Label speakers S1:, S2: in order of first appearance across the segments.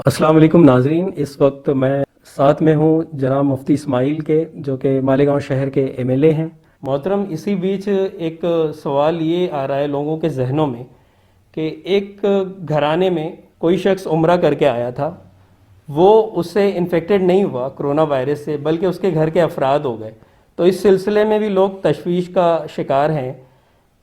S1: अस्सलाम वालेकुम नाजरीन। इस वक्त मैं साथ में हूँ जनाब मुफ्ती इस्माइल के, जो कि मालेगांव शहर के एमएलए हैं। मोहतरम, इसी बीच एक सवाल ये आ रहा है लोगों के जहनों में कि एक घराने में कोई शख्स उम्रा करके आया था, वो उससे इन्फेक्टेड नहीं हुआ कोरोना वायरस से, बल्कि उसके घर के अफराद हो गए। तो इस सिलसिले में भी लोग तशवीश का शिकार हैं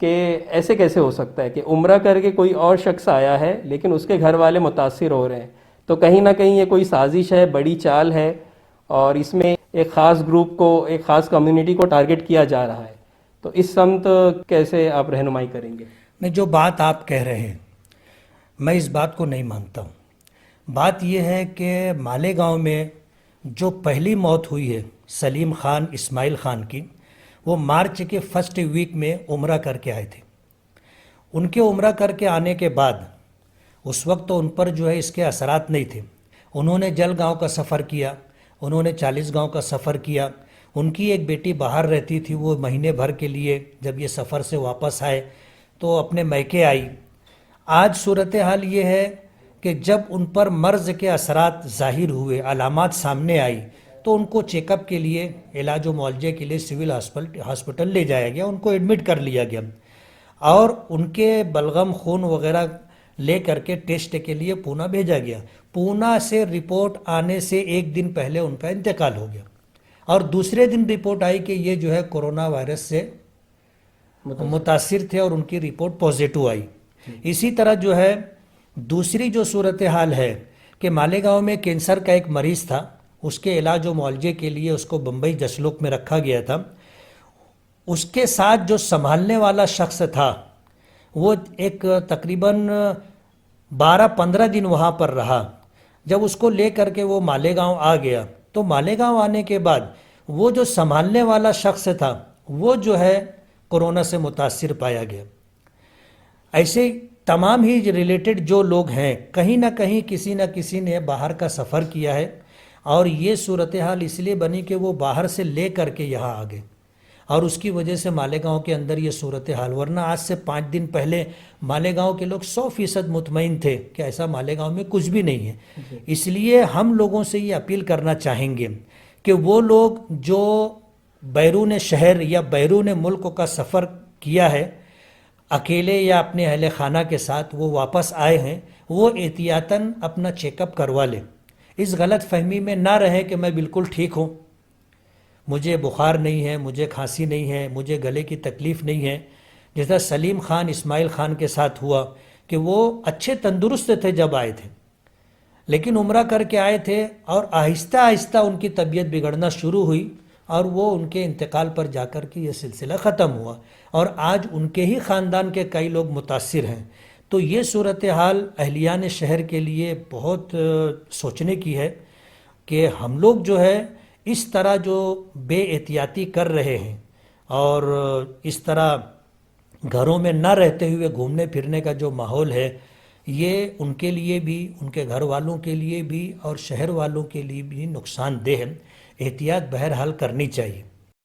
S1: कि ऐसे कैसे हो सकता है कि उम्रा करके कोई और शख्स आया है लेकिन उसके घर वाले मुतासिर हो रहे हैं। तो कहीं ना कहीं ये कोई साजिश है, बड़ी चाल है, और इसमें एक ख़ास ग्रुप को, एक ख़ास कम्युनिटी को टारगेट किया जा रहा है। तो इस समत कैसे आप रहनुमाई करेंगे?
S2: नहीं, जो बात आप कह रहे हैं मैं इस बात को नहीं मानता हूँ। बात यह है कि मालेगांव में जो पहली मौत हुई है सलीम खान इस्माइल खान की, वो मार्च के फर्स्ट वीक में उम्रा करके आए थे। उनके उम्रा करके आने के बाद उस वक्त तो उन पर जो है इसके असरात नहीं थे। उन्होंने जलगांव का सफ़र किया, उन्होंने 40 गांव का सफ़र किया। उनकी एक बेटी बाहर रहती थी, वो महीने भर के लिए जब ये सफ़र से वापस आए तो अपने मैके आई। आज सूरत हाल ये है कि जब उन पर मर्ज़ के असरात ज़ाहिर हुए, अलामात सामने आई, तो उनको चेकअप के लिए, इलाज व मुआवजे के लिए सिविल हॉस्पिटल ले जाया गया, उनको एडमिट कर लिया गया और उनके बलगम खून वगैरह ले करके टेस्ट के लिए पूना भेजा गया। पूना से रिपोर्ट आने से एक दिन पहले उनका इंतकाल हो गया और दूसरे दिन रिपोर्ट आई कि ये जो है कोरोना वायरस से मुतासिर थे और उनकी रिपोर्ट पॉजिटिव आई। इसी तरह जो है दूसरी जो सूरत हाल है कि मालेगांव में कैंसर का एक मरीज़ था, उसके इलाज व मुआवजे के लिए उसको बम्बई जसलोक में रखा गया था। उसके साथ जो संभालने वाला शख्स था वो एक तकरीबन 12-15 दिन वहाँ पर रहा। जब उसको ले करके वो मालेगांव आ गया तो मालेगांव आने के बाद वो जो संभालने वाला शख्स था वो जो है कोरोना से मुतासिर पाया गया। ऐसे तमाम ही रिलेटेड जो लोग हैं, कहीं ना कहीं किसी न किसी ने बाहर का सफ़र किया है और ये सूरत हाल इसलिए बनी कि वो बाहर से ले करके यहाँ आ गए और उसकी वजह से मालेगांव के अंदर ये सूरत हाल। वरना आज से 5 दिन पहले मालेगांव के लोग 100% मुतमईन थे कि ऐसा मालेगांव में कुछ भी नहीं है। इसलिए हम लोगों से ये अपील करना चाहेंगे कि वो लोग जो बैरून शहर या बैरून मुल्क का सफ़र किया है अकेले या अपने अहले खाना के साथ, वो वापस आए हैं, वो एहतियातन अपना चेकअप करवा लें। इस गलत फहमी में ना रहें कि मैं बिल्कुल ठीक हूँ, मुझे बुखार नहीं है, मुझे खांसी नहीं है, मुझे गले की तकलीफ़ नहीं है। जैसा सलीम खान इस्माइल खान के साथ हुआ कि वो अच्छे तंदुरुस्त थे जब आए थे, लेकिन उम्रा करके आए थे और आहिस्ता आहिस्ता उनकी तबीयत बिगड़ना शुरू हुई और वो उनके इंतकाल पर जाकर के ये सिलसिला ख़त्म हुआ और आज उनके ही ख़ानदान के कई लोग मुतासिर हैं। तो ये सूरत हाल अहलियान शहर के लिए बहुत सोचने की है कि हम लोग जो है इस तरह जो बेएहतियाती कर रहे हैं और इस तरह घरों में न रहते हुए घूमने फिरने का जो माहौल है, ये उनके लिए भी, उनके घर वालों के लिए भी और शहर वालों के लिए भी नुकसानदेह है। एहतियात बहरहाल करनी चाहिए।